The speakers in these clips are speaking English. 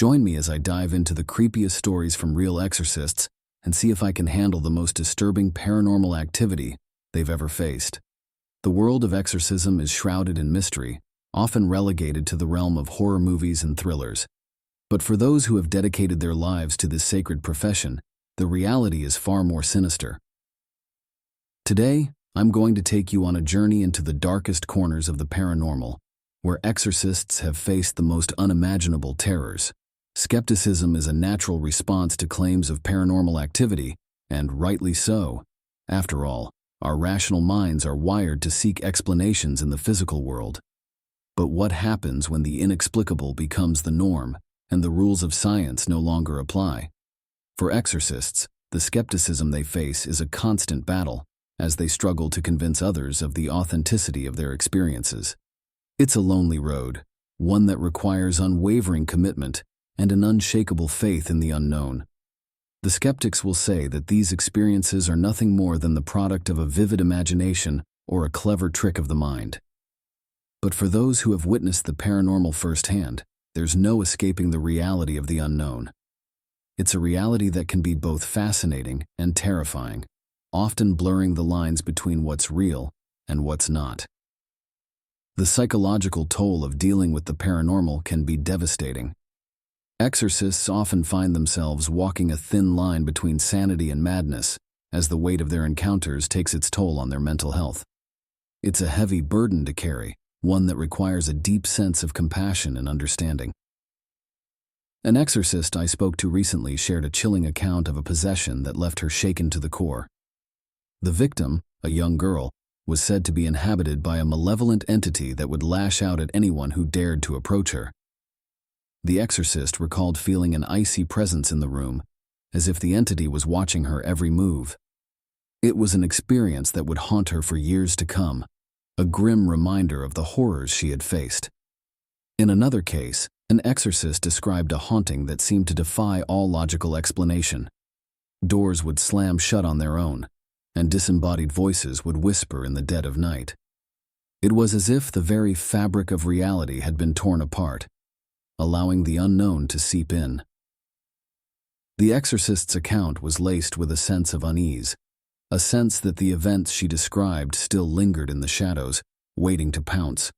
Join me as I dive into the creepiest stories from real exorcists and see if I can handle the most disturbing paranormal activity they've ever faced. The world of exorcism is shrouded in mystery, often relegated to the realm of horror movies and thrillers. But for those who have dedicated their lives to this sacred profession, the reality is far more sinister. Today, I'm going to take you on a journey into the darkest corners of the paranormal, where exorcists have faced the most unimaginable terrors. Skepticism is a natural response to claims of paranormal activity, and rightly so. After all, our rational minds are wired to seek explanations in the physical world. But what happens when the inexplicable becomes the norm, and the rules of science no longer apply? For exorcists, the skepticism they face is a constant battle, as they struggle to convince others of the authenticity of their experiences. It's a lonely road, one that requires unwavering commitment and an unshakable faith in the unknown. The skeptics will say that these experiences are nothing more than the product of a vivid imagination or a clever trick of the mind. But for those who have witnessed the paranormal firsthand, there's no escaping the reality of the unknown. It's a reality that can be both fascinating and terrifying, often blurring the lines between what's real and what's not. The psychological toll of dealing with the paranormal can be devastating. Exorcists often find themselves walking a thin line between sanity and madness, as the weight of their encounters takes its toll on their mental health. It's a heavy burden to carry, one that requires a deep sense of compassion and understanding. An exorcist I spoke to recently shared a chilling account of a possession that left her shaken to the core. The victim, a young girl, was said to be inhabited by a malevolent entity that would lash out at anyone who dared to approach her. The exorcist recalled feeling an icy presence in the room, as if the entity was watching her every move. It was an experience that would haunt her for years to come, a grim reminder of the horrors she had faced. In another case, an exorcist described a haunting that seemed to defy all logical explanation. Doors would slam shut on their own, and disembodied voices would whisper in the dead of night. It was as if the very fabric of reality had been torn apart, allowing the unknown to seep in. The exorcist's account was laced with a sense of unease, a sense that the events she described still lingered in the shadows, waiting to pounce.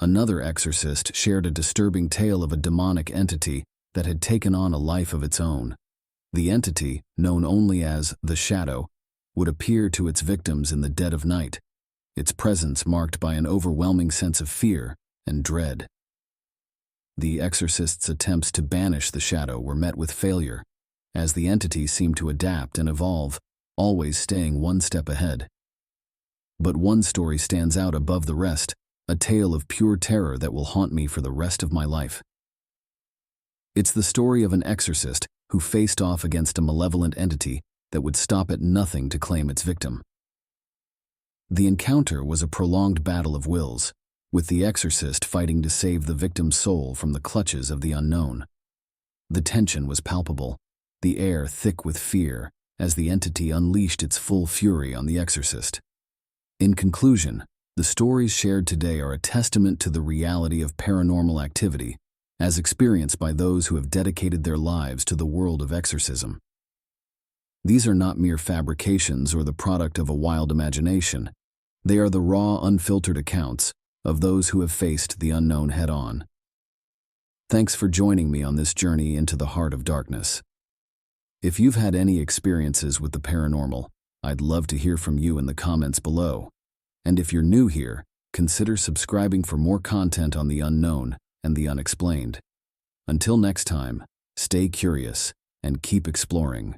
Another exorcist shared a disturbing tale of a demonic entity that had taken on a life of its own. The entity, known only as the Shadow, would appear to its victims in the dead of night, its presence marked by an overwhelming sense of fear and dread. The exorcist's attempts to banish the shadow were met with failure, as the entity seemed to adapt and evolve, always staying one step ahead. But one story stands out above the rest, a tale of pure terror that will haunt me for the rest of my life. It's the story of an exorcist who faced off against a malevolent entity that would stop at nothing to claim its victim. The encounter was a prolonged battle of wills, with the exorcist fighting to save the victim's soul from the clutches of the unknown. The tension was palpable, the air thick with fear, as the entity unleashed its full fury on the exorcist. In conclusion, the stories shared today are a testament to the reality of paranormal activity, as experienced by those who have dedicated their lives to the world of exorcism. These are not mere fabrications or the product of a wild imagination. They are the raw, unfiltered accounts of those who have faced the unknown head-on. Thanks for joining me on this journey into the heart of darkness. If you've had any experiences with the paranormal, I'd love to hear from you in the comments below. And if you're new here, consider subscribing for more content on the unknown and the unexplained. Until next time, stay curious and keep exploring.